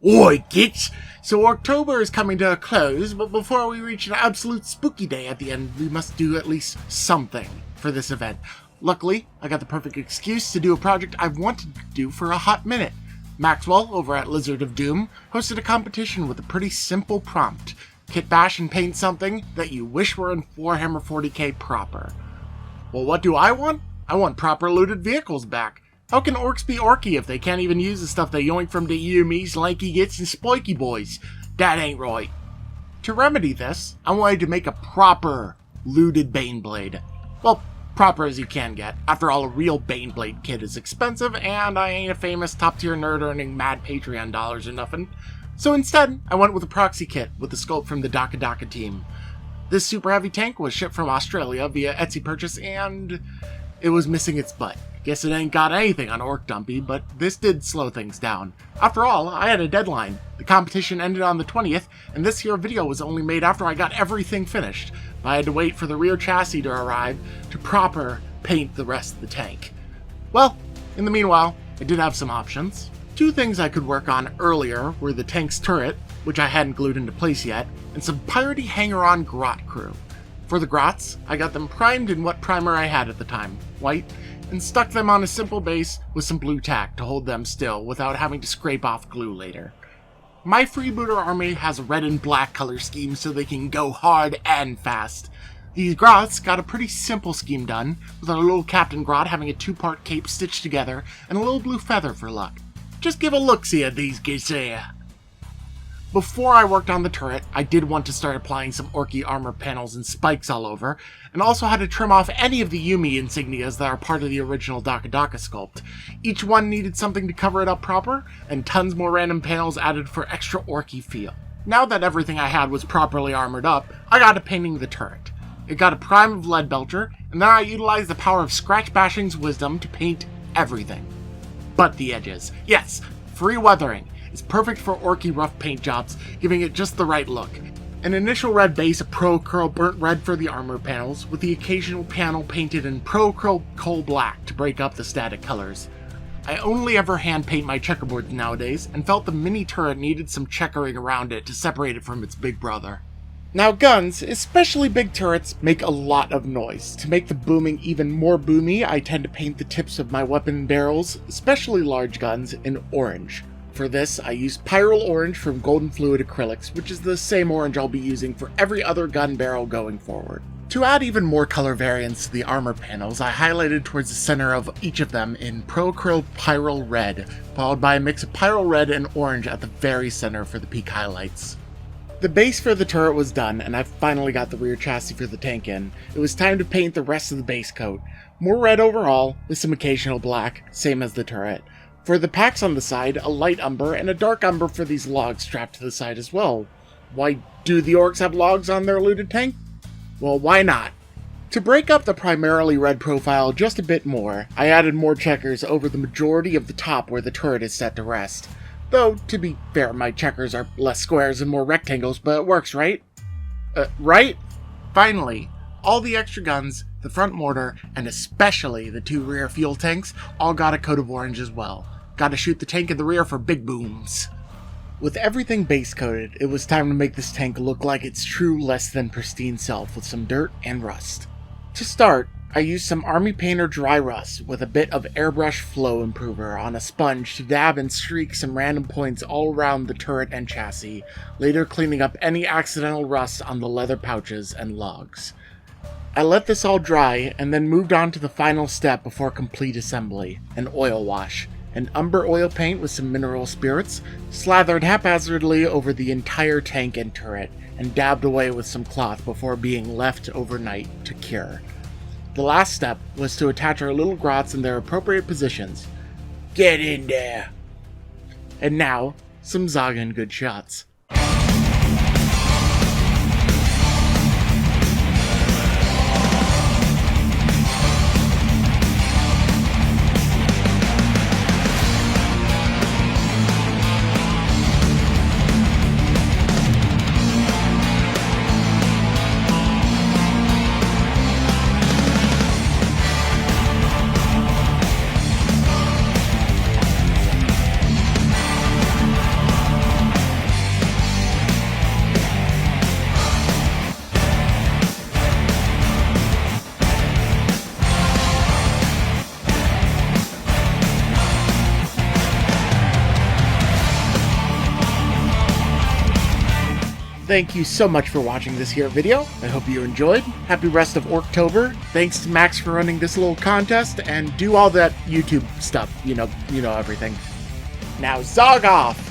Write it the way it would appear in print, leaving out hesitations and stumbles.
Oi, gits! So October is coming to a close, but before we reach an absolute spooky day at the end, we must do at least something for this event. Luckily, I got the perfect excuse to do a project I've wanted to do for a hot minute. Maxwell, over at Lizard of Doom, hosted a competition with a pretty simple prompt. Kit bash and paint something that you wish were in Warhammer 40k proper. Well, what do I want? I want proper looted vehicles back. How can orcs be orky if they can't even use the stuff they yoink from the enemies, lanky gits, and spiky boys? That ain't right. To remedy this, I wanted to make a proper looted Baneblade. Well, proper as you can get. After all, a real Baneblade kit is expensive, and I ain't a famous top-tier nerd earning mad Patreon dollars or nothing. So instead, I went with a proxy kit with the sculpt from the Daka team. This super heavy tank was shipped from Australia via Etsy purchase, and it was missing its butt. Guess it ain't got anything on Ork Dumpy, but this did slow things down. After all, I had a deadline. The competition ended on the 20th, and this here video was only made after I got everything finished. But I had to wait for the rear chassis to arrive to proper paint the rest of the tank. Well, in the meanwhile, I did have some options. Two things I could work on earlier were the tank's turret, which I hadn't glued into place yet, and some piratey hanger-on grot crew. For the grots, I got them primed in what primer I had at the time, white, and stuck them on a simple base with some blue tack to hold them still without having to scrape off glue later. My freebooter army has a red and black color scheme so they can go hard and fast. These grots got a pretty simple scheme done, with our little Captain Grot having a two-part cape stitched together and a little blue feather for luck. Just give a look-see at these gits here. Before I worked on the turret, I did want to start applying some orky armor panels and spikes all over, and also had to trim off any of the Yumi insignias that are part of the original Daka sculpt. Each one needed something to cover it up proper, and tons more random panels added for extra orky feel. Now that everything I had was properly armored up, I got to painting the turret. It got a prime of Lead Belcher, and then I utilized the power of Scratch Bashing's wisdom to paint everything. But the edges. Yes, free weathering. It's perfect for orky rough paint jobs, giving it just the right look. An initial red base of Pro Curl burnt red for the armor panels, with the occasional panel painted in Pro Curl coal black to break up the static colors. I only ever hand paint my checkerboards nowadays, and felt the mini turret needed some checkering around it to separate it from its big brother. Now guns, especially big turrets, make a lot of noise. To make the booming even more boomy, I tend to paint the tips of my weapon barrels, especially large guns, in orange. For this, I use Pyral Orange from Golden Fluid Acrylics, which is the same orange I'll be using for every other gun barrel going forward. To add even more color variance to the armor panels, I highlighted towards the center of each of them in Pro Curl Pyral Red, followed by a mix of Pyral Red and Orange at the very center for the peak highlights. The base for the turret was done, and I finally got the rear chassis for the tank in. It was time to paint the rest of the base coat. More red overall, with some occasional black, same as the turret. For the packs on the side, a light umber and a dark umber for these logs strapped to the side as well. Why do the orcs have logs on their looted tank? Well, why not? To break up the primarily red profile just a bit more, I added more checkers over the majority of the top where the turret is set to rest. Though, to be fair, my checkers are less squares and more rectangles, but it works, right? Right? Finally, all the extra guns, the front mortar, and especially the two rear fuel tanks all got a coat of orange as well. Gotta shoot the tank in the rear for big booms. With everything base coated, it was time to make this tank look like its true less than pristine self with some dirt and rust. To start, I used some Army Painter Dry Rust with a bit of Airbrush Flow Improver on a sponge to dab and streak some random points all around the turret and chassis, later cleaning up any accidental rust on the leather pouches and logs. I let this all dry and then moved on to the final step before complete assembly, an oil wash. An umber oil paint with some mineral spirits, slathered haphazardly over the entire tank and turret, and dabbed away with some cloth before being left overnight to cure. The last step was to attach our little grots in their appropriate positions. Get in there! And now, some Zagan good shots. Thank you so much for watching this here video. I hope you enjoyed. Happy rest of Orktober. Thanks to Max for running this little contest, and do all that YouTube stuff. You know everything. Now zog off!